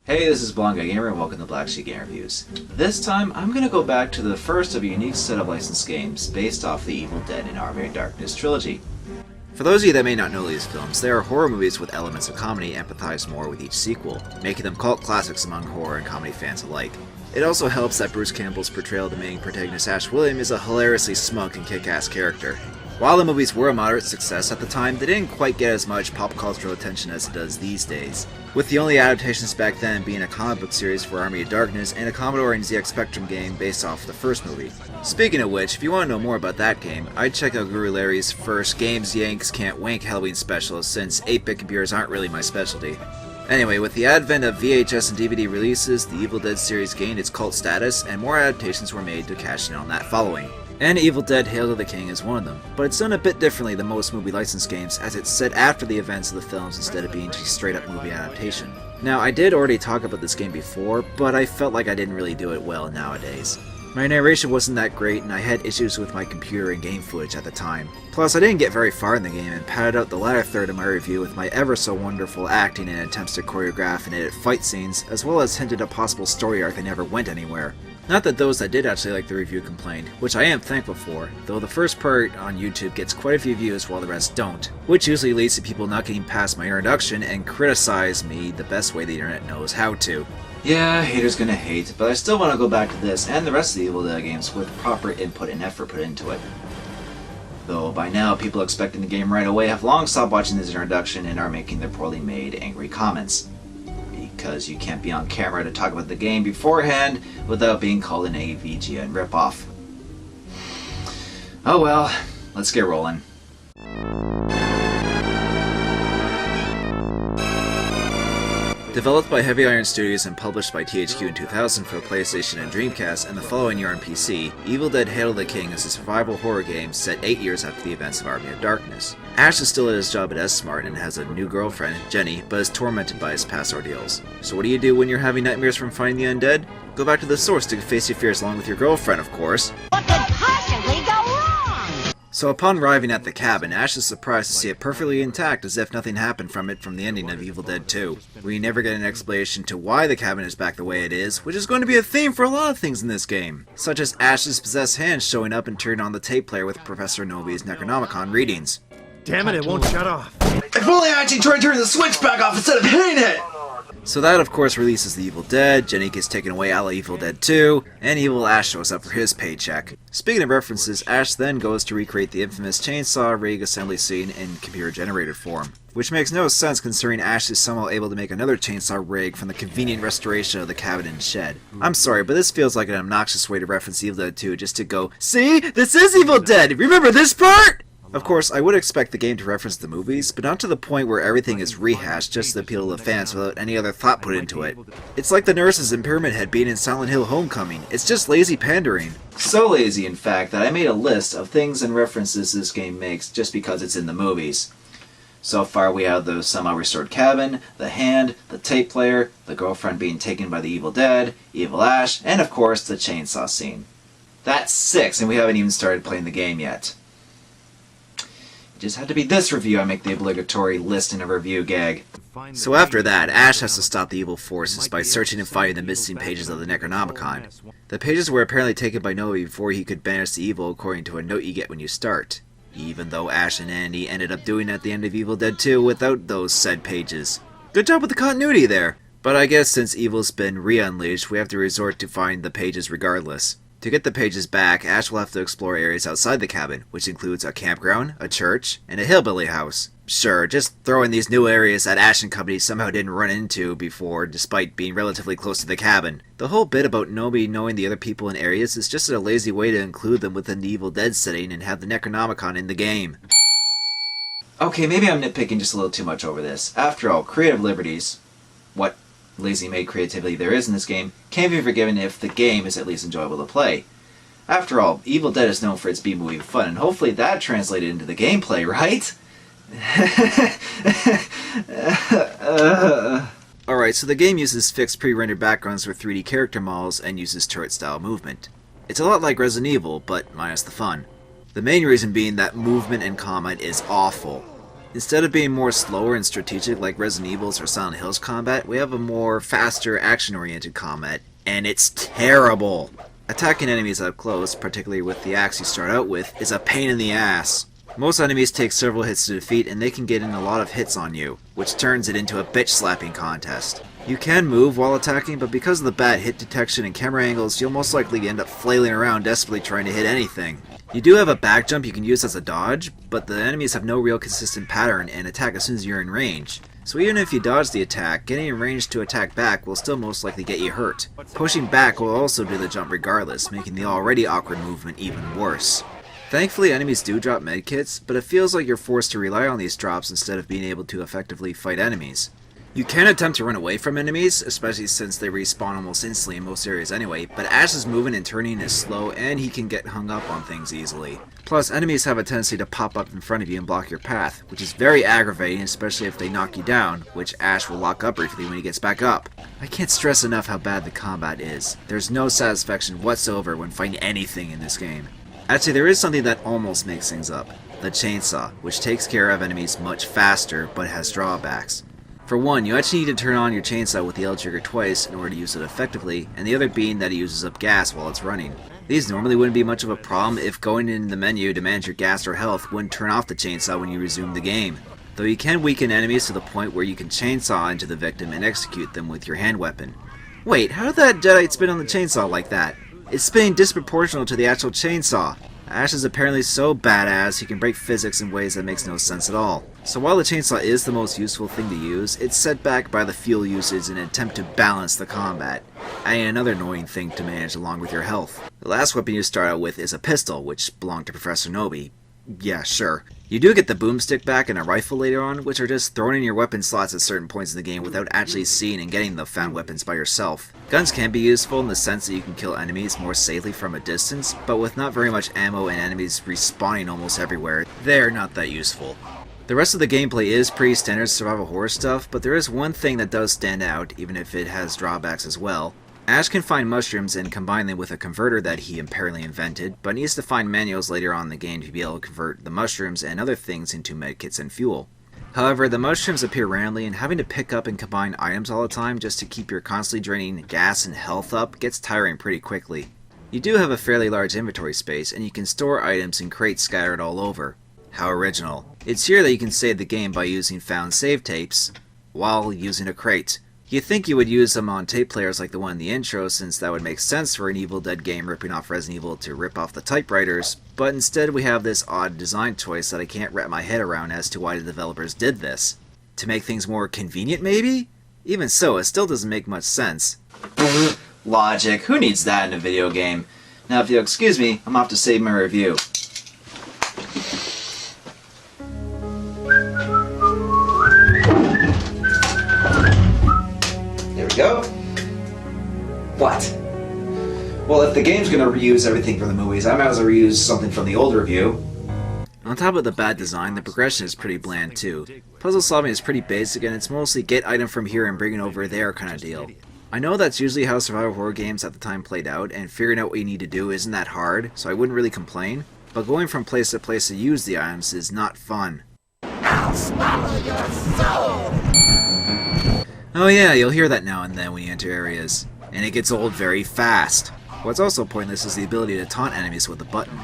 Hey, this is Blondeguygamer and welcome to Black Sheep Game Reviews. This time, I'm going to go back to the first of a unique set of licensed games based off the Evil Dead and Army of Darkness trilogy. For those of you that may not know these films, they are horror movies with elements of comedy empathize more with each sequel, making them cult classics among horror and comedy fans alike. It also helps that Bruce Campbell's portrayal of the main protagonist Ash William is a hilariously smug and kick-ass character. While the movies were a moderate success at the time, they didn't quite get as much pop cultural attention as it does these days, with the only adaptations back then being a comic book series for Army of Darkness and a Commodore and ZX Spectrum game based off the first movie. Speaking of which, if you want to know more about that game, I'd check out Guru Larry's first Games Yanks Can't Wink Halloween special, since 8-bit computers aren't really my specialty. Anyway, with the advent of VHS and DVD releases, the Evil Dead series gained its cult status, and more adaptations were made to cash in on that following. And Evil Dead Hail to the King is one of them, but it's done a bit differently than most movie licensed games, as it's set after the events of the films instead of being just a straight up movie adaptation. Now, I did already talk about this game before, but I felt like I didn't really do it well nowadays. My narration wasn't that great, and I had issues with my computer and game footage at the time. Plus, I didn't get very far in the game and padded out the latter third of my review with my ever so wonderful acting and attempts to choreograph and edit fight scenes, as well as hinted a possible story arc that never went anywhere. Not that those that did actually like the review complained, which I am thankful for, though the first part on YouTube gets quite a few views while the rest don't, which usually leads to people not getting past my introduction and criticize me the best way the internet knows how to. Yeah, haters gonna hate, but I still want to go back to this and the rest of the Evil Dead games with proper input and effort put into it. Though by now, people expecting the game right away have long stopped watching this introduction and are making their poorly made, angry comments. Because you can't be on camera to talk about the game beforehand without being called an AVGN ripoff. Oh well, let's get rolling. Developed by Heavy Iron Studios and published by THQ in 2000 for the PlayStation and Dreamcast and the following year on PC, Evil Dead Hail to the King is a survival horror game set 8 years after the events of Army of Darkness. Ash is still at his job at S-Smart and has a new girlfriend, Jenny, but is tormented by his past ordeals. So what do you do when you're having nightmares from finding the undead? Go back to the source to face your fears along with your girlfriend, of course. What could possibly go wrong? So upon arriving at the cabin, Ash is surprised to see it perfectly intact as if nothing happened from the ending of Evil Dead 2. We never get an explanation to why the cabin is back the way it is, which is going to be a theme for a lot of things in this game, such as Ash's possessed hands showing up and turning on the tape player with Professor Novi's Necronomicon readings. Damn it, it won't shut off. If only I actually tried to turn the switch back off instead of hitting it! So that of course releases the Evil Dead, Jenny gets taken away a la Evil Dead 2, and Evil Ash shows up for his paycheck. Speaking of references, Ash then goes to recreate the infamous chainsaw rig assembly scene in computer-generated form, which makes no sense considering Ash is somehow able to make another chainsaw rig from the convenient restoration of the cabin and shed. I'm sorry, but this feels like an obnoxious way to reference Evil Dead 2 just to go, "See? This is Evil Dead! Remember this part?" Of course, I would expect the game to reference the movies, but not to the point where everything is rehashed just to appeal to the fans without any other thought put into it. It's like the nurses in Pyramid Head being in Silent Hill Homecoming. It's just lazy pandering. So lazy, in fact, that I made a list of things and references this game makes just because it's in the movies. So far we have the somehow restored cabin, the hand, the tape player, the girlfriend being taken by the Evil Dead, Evil Ash, and of course the chainsaw scene. That's 6, and we haven't even started playing the game yet. It just had to be this review I make the obligatory list in a review gag. So after that, Ash has to stop the evil forces by searching and finding the missing pages of the Necronomicon. The pages were apparently taken by Noe before he could banish the evil according to a note you get when you start, even though Ash and Andy ended up doing it at the end of Evil Dead 2 without those said pages. Good job with the continuity there! But I guess since evil's been re-unleashed, we have to resort to find the pages regardless. To get the pages back, Ash will have to explore areas outside the cabin, which includes a campground, a church, and a hillbilly house. Sure, just throwing these new areas that Ash and company somehow didn't run into before, despite being relatively close to the cabin. The whole bit about Nobi knowing the other people in areas is just a lazy way to include them within the Evil Dead setting and have the Necronomicon in the game. Okay, maybe I'm nitpicking just a little too much over this. After all, creative liberties, what lazy-made creativity there is in this game, can be forgiven if the game is at least enjoyable to play. After all, Evil Dead is known for its B-movie fun, and hopefully that translated into the gameplay, right? Alright, so the game uses fixed pre-rendered backgrounds for 3D character models and uses turret-style movement. It's a lot like Resident Evil, but minus the fun. The main reason being that movement and combat is awful. Instead of being more slower and strategic like Resident Evil's or Silent Hill's combat, we have a more faster, action-oriented combat, and it's terrible! Attacking enemies up close, particularly with the axe you start out with, is a pain in the ass. Most enemies take several hits to defeat, and they can get in a lot of hits on you, which turns it into a bitch-slapping contest. You can move while attacking, but because of the bad hit detection and camera angles, you'll most likely end up flailing around desperately trying to hit anything. You do have a back jump you can use as a dodge, but the enemies have no real consistent pattern and attack as soon as you're in range. So even if you dodge the attack, getting in range to attack back will still most likely get you hurt. Pushing back will also do the jump regardless, making the already awkward movement even worse. Thankfully, enemies do drop medkits, but it feels like you're forced to rely on these drops instead of being able to effectively fight enemies. You can attempt to run away from enemies, especially since they respawn almost instantly in most areas anyway, but Ash's movement and turning is slow and he can get hung up on things easily. Plus, enemies have a tendency to pop up in front of you and block your path, which is very aggravating, especially if they knock you down, which Ash will lock up briefly when he gets back up. I can't stress enough how bad the combat is. There's no satisfaction whatsoever when fighting anything in this game. Actually, there is something that almost makes things up. The chainsaw, which takes care of enemies much faster, but has drawbacks. For one, you actually need to turn on your chainsaw with the L trigger twice in order to use it effectively, and the other being that it uses up gas while it's running. These normally wouldn't be much of a problem if going in the menu to manage your gas or health wouldn't turn off the chainsaw when you resume the game. Though you can weaken enemies to the point where you can chainsaw into the victim and execute them with your hand weapon. Wait, how did that Jedi spin on the chainsaw like that? It's spinning disproportional to the actual chainsaw. Ash is apparently so badass he can break physics in ways that makes no sense at all. So while the chainsaw is the most useful thing to use, it's set back by the fuel usage in an attempt to balance the combat, adding another annoying thing to manage along with your health. The last weapon you start out with is a pistol, which belonged to Professor Nobi. Yeah, sure. You do get the boomstick back and a rifle later on, which are just thrown in your weapon slots at certain points in the game without actually seeing and getting the found weapons by yourself. Guns can be useful in the sense that you can kill enemies more safely from a distance, but with not very much ammo and enemies respawning almost everywhere, they're not that useful. The rest of the gameplay is pretty standard survival horror stuff, but there is one thing that does stand out, even if it has drawbacks as well. Ash can find mushrooms and combine them with a converter that he apparently invented, but needs to find manuals later on in the game to be able to convert the mushrooms and other things into medkits and fuel. However, the mushrooms appear randomly, and having to pick up and combine items all the time just to keep your constantly draining gas and health up gets tiring pretty quickly. You do have a fairly large inventory space, and you can store items in crates scattered all over. How original. It's here that you can save the game by using found save tapes while using a crate. You'd think you would use them on tape players like the one in the intro, since that would make sense for an Evil Dead game ripping off Resident Evil to rip off the typewriters, but instead we have this odd design choice that I can't wrap my head around as to why the developers did this. To make things more convenient, maybe? Even so, it still doesn't make much sense. Logic, who needs that in a video game? Now if you'll excuse me, I'm off to save my review. Go. What? Well, if the game's gonna reuse everything from the movies, I might as well reuse something from the old review. On top of the bad design, the progression is pretty bland too. Puzzle solving is pretty basic, and it's mostly get item from here and bring it over there kind of deal. I know that's usually how survival horror games at the time played out, and figuring out what you need to do isn't that hard, so I wouldn't really complain, but going from place to place to use the items is not fun. I'll swallow your soul! Oh yeah, you'll hear that now and then when you enter areas. And it gets old very fast. What's also pointless is the ability to taunt enemies with a button.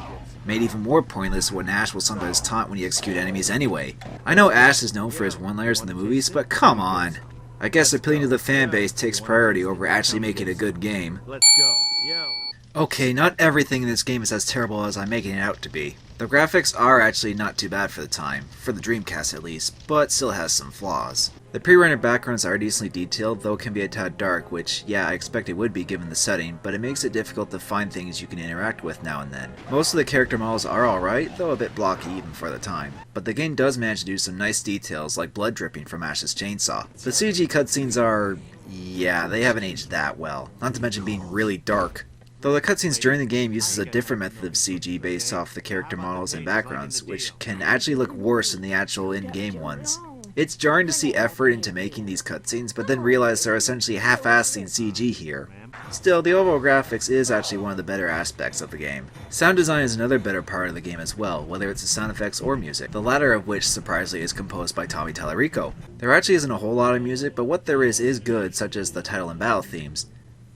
Made even more pointless when Ash will sometimes taunt when you execute enemies anyway. I know Ash is known for his one-liners in the movies, but come on! I guess appealing to the fanbase takes priority over actually making a good game. Let's go. Yo. Okay, not everything in this game is as terrible as I'm making it out to be. The graphics are actually not too bad for the time, for the Dreamcast at least, but still has some flaws. The pre-rendered backgrounds are decently detailed, though can be a tad dark, which, yeah, I expect it would be given the setting, but it makes it difficult to find things you can interact with now and then. Most of the character models are alright, though a bit blocky even for the time. But the game does manage to do some nice details, like blood dripping from Ash's chainsaw. The CG cutscenes are... yeah, they haven't aged that well, not to mention being really dark. Though the cutscenes during the game uses a different method of CG based off the character models and backgrounds, which can actually look worse than the actual in-game ones. It's jarring to see effort into making these cutscenes, but then realize they're essentially half-assing CG here. Still, the overall graphics is actually one of the better aspects of the game. Sound design is another better part of the game as well, whether it's the sound effects or music, the latter of which surprisingly is composed by Tommy Tallarico. There actually isn't a whole lot of music, but what there is good, such as the title and battle themes.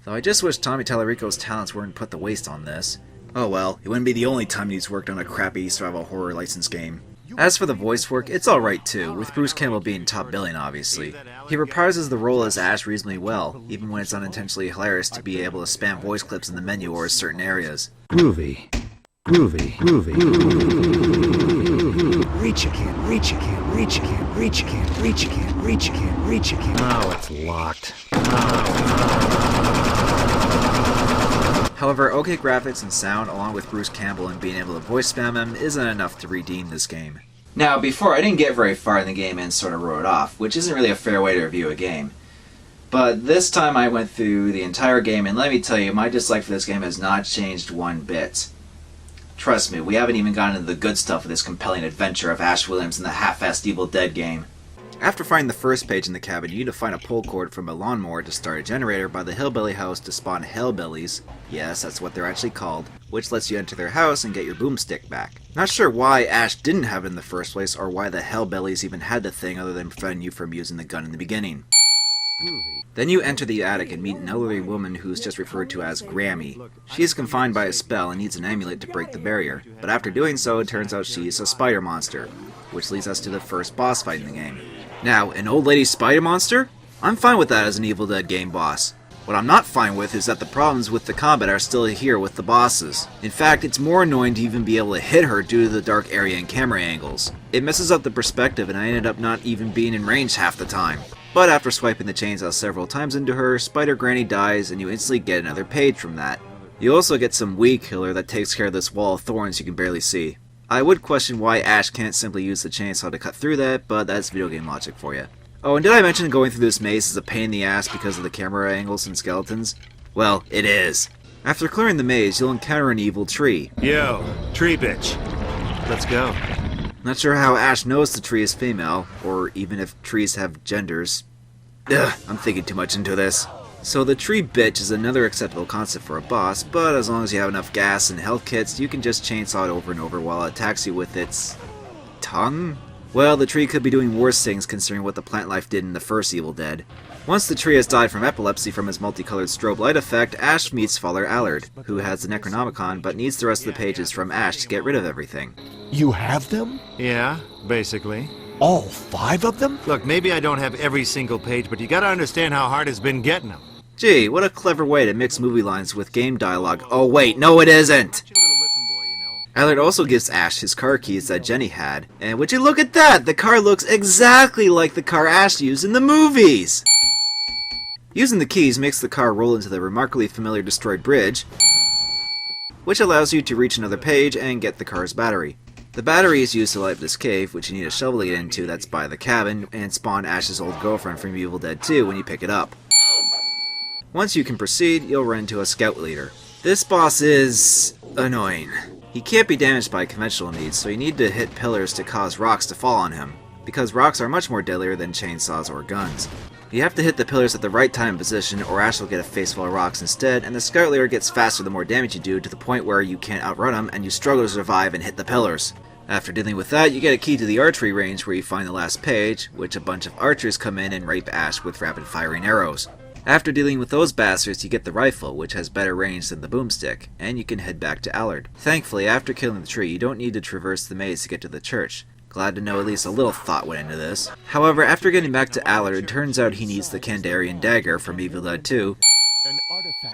Though I just wish Tommy Tallarico's talents weren't put to waste on this. Oh well, it wouldn't be the only time he's worked on a crappy survival horror licensed game. As for the voice work, it's alright too, with Bruce Campbell being top billing obviously. He reprises the role as Ash reasonably well, even when it's unintentionally hilarious to be able to spam voice clips in the menu or certain areas. Groovy. Groovy. Groovy. Reach again, reach again, reach again, reach again, reach again, reach again, reach again. Oh, it's locked. However, okay graphics and sound, along with Bruce Campbell and being able to voice spam him, isn't enough to redeem this game. Now, before, I didn't get very far in the game and sort of wrote it off, which isn't really a fair way to review a game. But this time I went through the entire game, and let me tell you, my dislike for this game has not changed one bit. Trust me, we haven't even gotten into the good stuff of this compelling adventure of Ash Williams in the half-assed Evil Dead game. After finding the first page in the cabin, you need to find a pull cord from a lawnmower to start a generator by the hillbilly house to spawn hellbillies, yes, that's what they're actually called, which lets you enter their house and get your boomstick back. Not sure why Ash didn't have it in the first place, or why the hellbillies even had the thing other than preventing you from using the gun in the beginning. Then you enter the attic and meet an elderly woman who's just referred to as Grammy. She is confined by a spell and needs an amulet to break the barrier, but after doing so it turns out she's a spider monster, which leads us to the first boss fight in the game. Now, an old lady spider monster? I'm fine with that as an Evil Dead game boss. What I'm not fine with is that the problems with the combat are still here with the bosses. In fact, it's more annoying to even be able to hit her due to the dark area and camera angles. It messes up the perspective and I ended up not even being in range half the time. But after swiping the chainsaw several times into her, Spider Granny dies and you instantly get another page from that. You also get some weed killer that takes care of this wall of thorns you can barely see. I would question why Ash can't simply use the chainsaw to cut through that, but that's video game logic for you. Oh, and did I mention going through this maze is a pain in the ass because of the camera angles and skeletons? Well, it is. After clearing the maze, you'll encounter an evil tree. Yo, tree bitch. Let's go. Not sure how Ash knows the tree is female, or even if trees have genders. Ugh, I'm thinking too much into this. So the tree bitch is another acceptable concept for a boss, but as long as you have enough gas and health kits, you can just chainsaw it over and over while it attacks you with its tongue? Well, the tree could be doing worse things considering what the plant life did in the first Evil Dead. Once the tree has died from epilepsy from his multicolored strobe light effect, Ash meets Father Allard, who has the Necronomicon but needs the rest of the pages from Ash to get rid of everything. You have them? Yeah, basically. All 5 of them? Look, maybe I don't have every single page, but you gotta understand how hard it's been getting them. Gee, what a clever way to mix movie lines with game dialogue. Oh wait, no it isn't! Allard also gives Ash his car keys that Jenny had, and would you look at that, the car looks exactly like the car Ash used in the movies! Using the keys makes the car roll into the remarkably familiar destroyed bridge, which allows you to reach another page and get the car's battery. The battery is used to light up this cave, which you need a shovel to get into that's by the cabin, and spawn Ash's old girlfriend from Evil Dead 2 when you pick it up. Once you can proceed, you'll run into a scout leader. This boss is annoying. He can't be damaged by conventional means, so you need to hit pillars to cause rocks to fall on him, because rocks are much more deadlier than chainsaws or guns. You have to hit the pillars at the right time and position, or Ash will get a face full of rocks instead, and the scout leader gets faster the more damage you do, to the point where you can't outrun him and you struggle to survive and hit the pillars. After dealing with that, you get a key to the archery range where you find the last page, which a bunch of archers come in and rape Ash with rapid firing arrows. After dealing with those bastards, you get the rifle, which has better range than the boomstick, and you can head back to Allard. Thankfully, after killing the tree, you don't need to traverse the maze to get to the church. Glad to know at least a little thought went into this. However, after getting back to Allard, it turns out he needs the Kandarian dagger from Evil Dead 2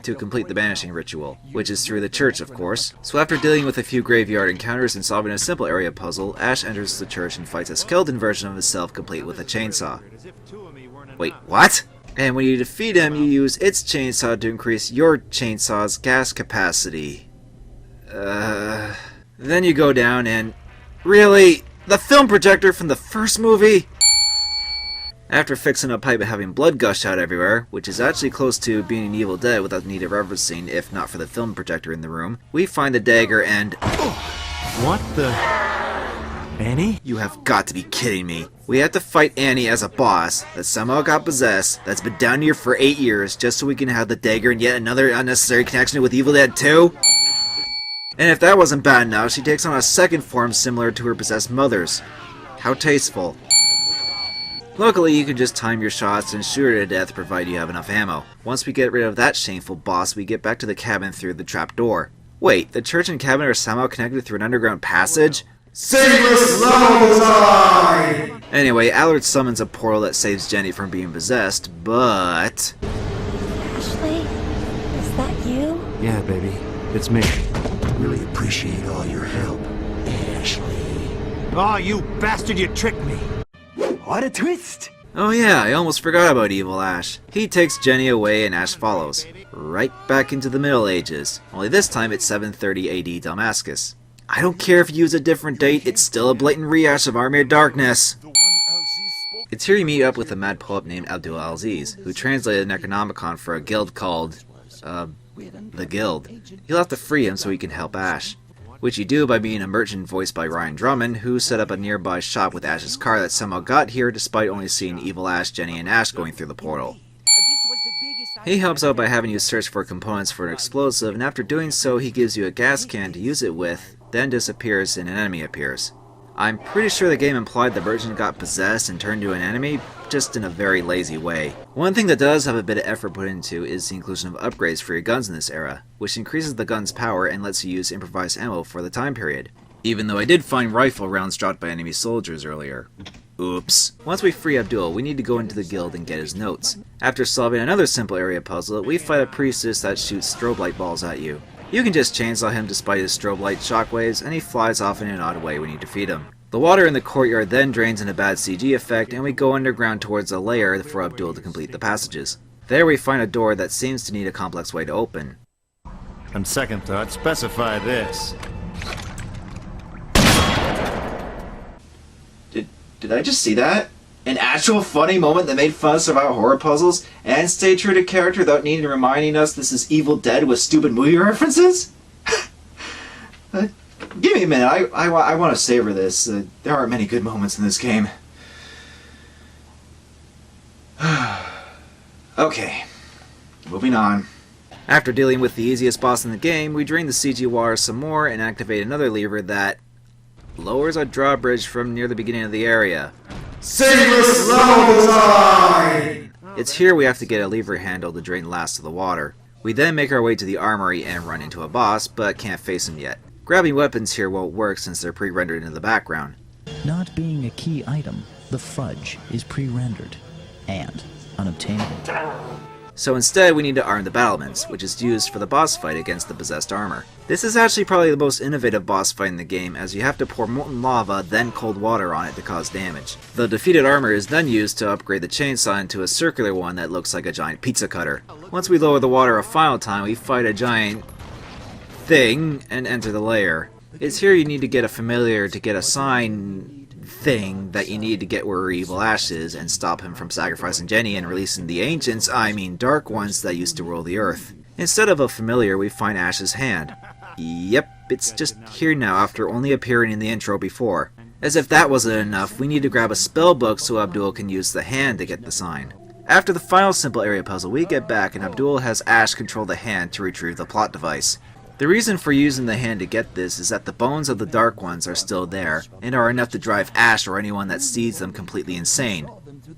to complete the banishing ritual, which is through the church, of course. So after dealing with a few graveyard encounters and solving a simple area puzzle, Ash enters the church and fights a skeleton version of himself complete with a chainsaw. Wait, what? And when you defeat him, you use its chainsaw to increase your chainsaw's gas capacity. Then you go down and... Really? The film projector from the first movie? After fixing a pipe and having blood gush out everywhere, which is actually close to being an Evil Dead without the need of referencing if not for the film projector in the room, we find the dagger and... What the... Annie? You have got to be kidding me. We have to fight Annie as a boss that somehow got possessed, that's been down here for 8 years, just so we can have the dagger and yet another unnecessary connection with Evil Dead 2? And if that wasn't bad enough, she takes on a second form similar to her possessed mother's. How tasteful. Luckily, you can just time your shots and shoot her to death provided you have enough ammo. Once we get rid of that shameful boss, we get back to the cabin through the trap door. Wait, the church and cabin are somehow connected through an underground passage? Seamless level design! Anyway, Allard summons a portal that saves Jenny from being possessed, but... Ashley, is that you? Yeah, baby. It's me. Really appreciate all your help, Ashley. Oh, you bastard, you tricked me! What a twist! Oh yeah, I almost forgot about Evil Ash. He takes Jenny away and Ash follows. Right back into the Middle Ages. Only this time it's 730 AD Damascus. I don't care if you use a different date, it's still a blatant rehash of Army of Darkness. It's here you meet up with a mad poet named Abdul Aziz, who translated an Necronomicon for a guild called, the Guild. You'll have to free him so he can help Ash. Which you do by being a merchant voiced by Ryan Drummond, who set up a nearby shop with Ash's car that somehow got here despite only seeing Evil Ash, Jenny, and Ash going through the portal. He helps out by having you search for components for an explosive, and after doing so he gives you a gas can to use it with, then disappears and an enemy appears. I'm pretty sure the game implied the merchant got possessed and turned into an enemy, just in a very lazy way. One thing that does have a bit of effort put into is the inclusion of upgrades for your guns in this era, which increases the gun's power and lets you use improvised ammo for the time period. Even though I did find rifle rounds dropped by enemy soldiers earlier. Oops. Once we free Abdul, we need to go into the guild and get his notes. After solving another simple area puzzle, we fight a priestess that shoots strobe light balls at you. You can just chainsaw him despite his strobe light shockwaves, and he flies off in an odd way when you defeat him. The water in the courtyard then drains in a bad CG effect, and we go underground towards a lair for Abdul to complete the passages. There we find a door that seems to need a complex way to open. On second thought, specify this. Did I just see that? An actual funny moment that made fun of survival horror puzzles and stayed true to character without needing reminding us this is Evil Dead with stupid movie references? Give me a minute, I want to savor this. There aren't many good moments in this game. Okay, moving on. After dealing with the easiest boss in the game, we drain the CG water some more and activate another lever that lowers a drawbridge from near the beginning of the area. Seamless level design! It's here we have to get a lever handle to drain the last of the water. We then make our way to the armory and run into a boss, but can't face him yet. Grabbing weapons here won't work since they're pre-rendered into the background. Not being a key item, the fudge is pre-rendered and unobtainable. So instead we need to arm the battlements, which is used for the boss fight against the possessed armor. This is actually probably the most innovative boss fight in the game, as you have to pour molten lava then cold water on it to cause damage. The defeated armor is then used to upgrade the chainsaw into a circular one that looks like a giant pizza cutter. Once we lower the water a final time, we fight a giant thing and enter the lair. It's here you need to get a familiar to get a sign thing that you need to get where Evil Ash is and stop him from sacrificing Jenny and releasing the ancients, dark ones that used to rule the earth. Instead of a familiar, we find Ash's hand. Yep, it's just here now after only appearing in the intro before. As if that wasn't enough, we need to grab a spell book so Abdul can use the hand to get the sign. After the final simple area puzzle, we get back and Abdul has Ash control the hand to retrieve the plot device. The reason for using the hand to get this is that the bones of the Dark Ones are still there, and are enough to drive Ash or anyone that sees them completely insane,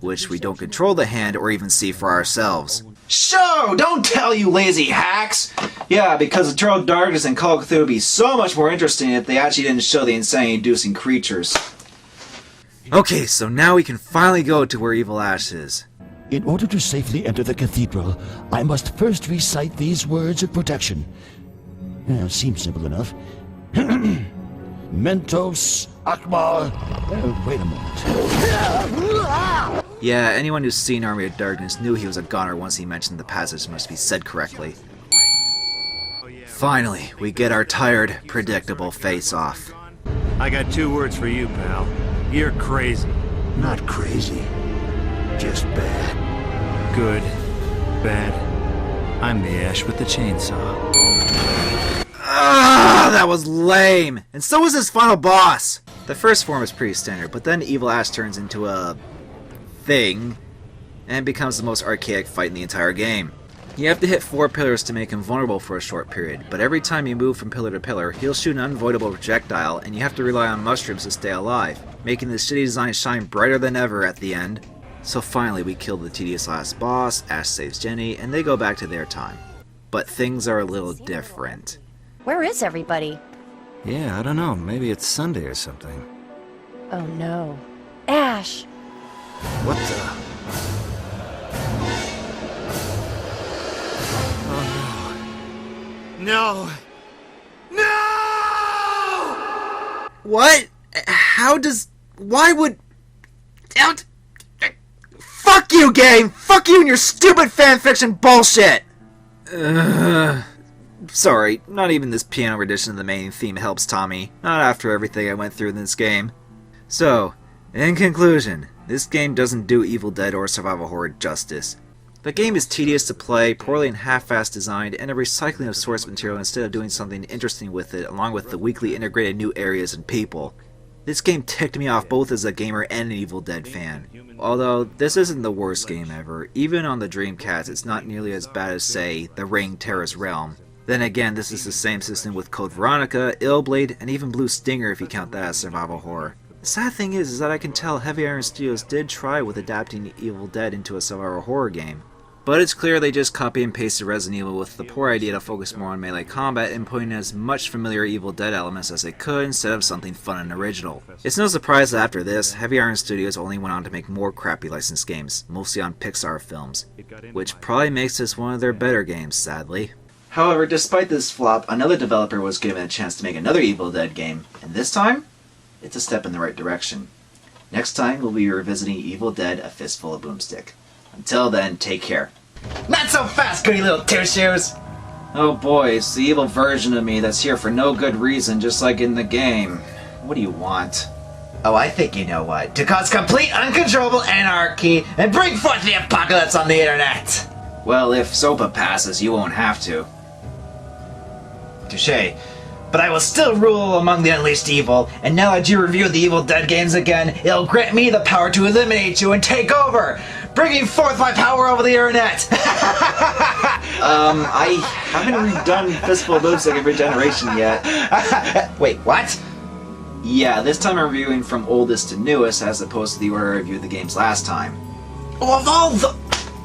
which we don't control the hand or even see for ourselves. So, don't tell you lazy hacks! Yeah, because Eternal Darkness and Call of Cthulhu would be so much more interesting if they actually didn't show the insanity-inducing creatures. Okay, so now we can finally go to where Evil Ash is. In order to safely enter the cathedral, I must first recite these words of protection. Seems simple enough. Mentos Akbar. Wait a moment. Yeah, anyone who's seen Army of Darkness knew he was a goner once he mentioned the passage must be said correctly. Finally, we get our tired, predictable face off. I got 2 words for you, pal. You're crazy. Not crazy. Just bad. Good. Bad. I'm the Ash with the chainsaw. Ah, that was lame! And so was his final boss! The first form is pretty standard, but then Evil Ash turns into a thing and becomes the most archaic fight in the entire game. You have to hit 4 pillars to make him vulnerable for a short period, but every time you move from pillar to pillar, he'll shoot an unavoidable projectile and you have to rely on mushrooms to stay alive, making the shitty design shine brighter than ever at the end. So finally we kill the tedious last boss, Ash saves Jenny, and they go back to their time. But things are a little different. Where is everybody? Yeah, I don't know. Maybe it's Sunday or something. Oh no. Ash! What the? No! No! What? How does... Why would... Fuck you, game! Fuck you and your stupid fanfiction bullshit! Sorry, not even this piano rendition of the main theme helps Tommy. Not after everything I went through in this game. So, in conclusion, this game doesn't do Evil Dead or survival horror justice. The game is tedious to play, poorly and half-assed designed, and a recycling of source material instead of doing something interesting with it, along with the weekly integrated new areas and people. This game ticked me off both as a gamer and an Evil Dead fan. Although, this isn't the worst game ever. Even on the Dreamcast, it's not nearly as bad as, say, The Ring Terrace Realm. Then again, this is the same system with Code Veronica, Illblade, and even Blue Stinger if you count that as survival horror. The sad thing is that I can tell Heavy Iron Studios did try with adapting Evil Dead into a survival horror game. But it's clear they just copy and pasted Resident Evil with the poor idea to focus more on melee combat and putting in as much familiar Evil Dead elements as they could instead of something fun and original. It's no surprise that after this, Heavy Iron Studios only went on to make more crappy licensed games, mostly on Pixar films, which probably makes this one of their better games, sadly. However, despite this flop, another developer was given a chance to make another Evil Dead game, and this time, it's a step in the right direction. Next time, we'll be revisiting Evil Dead: A Fistful of Boomstick. Until then, take care. Not so fast, goody little two shoes! Oh boy, it's the evil version of me that's here for no good reason, just like in the game. What do you want? Oh, I think you know what. To cause complete uncontrollable anarchy and bring forth the apocalypse on the internet! Well, if SOPA passes, you won't have to. Touché. But I will still rule among the unleashed evil, and now that you review the Evil Dead games again, it'll grant me the power to eliminate you and take over, bringing forth my power over the internet! I haven't redone Fistful of Boomstick and Regeneration yet. Wait, what? Yeah, this time I'm reviewing from oldest to newest, as opposed to the order I reviewed the games last time. Of all the...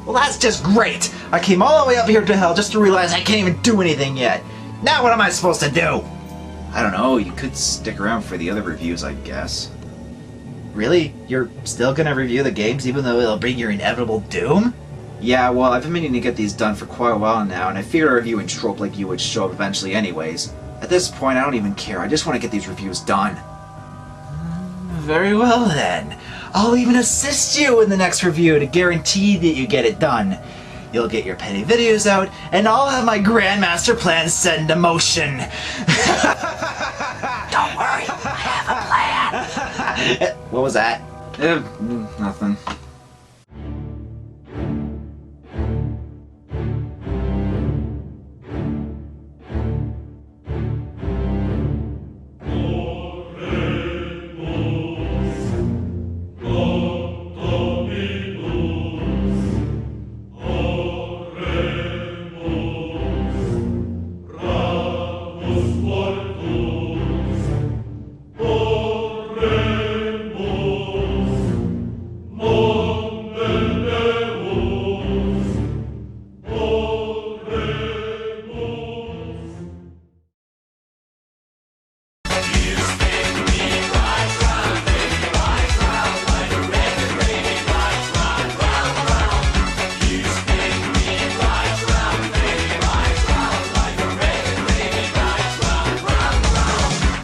Well, that's just great! I came all the way up here to hell just to realize I can't even do anything yet. Now what am I supposed to do? I don't know, you could stick around for the other reviews, I guess. Really? You're still gonna review the games even though it'll bring your inevitable doom? Yeah, well, I've been meaning to get these done for quite a while now, and I figured a reviewing trope like you would show up eventually anyways. At this point, I don't even care, I just want to get these reviews done. Very well then. I'll even assist you in the next review to guarantee that you get it done. You'll get your petty videos out, and I'll have my grandmaster plan set into motion. Don't worry, I have a plan. What was that? Nothing.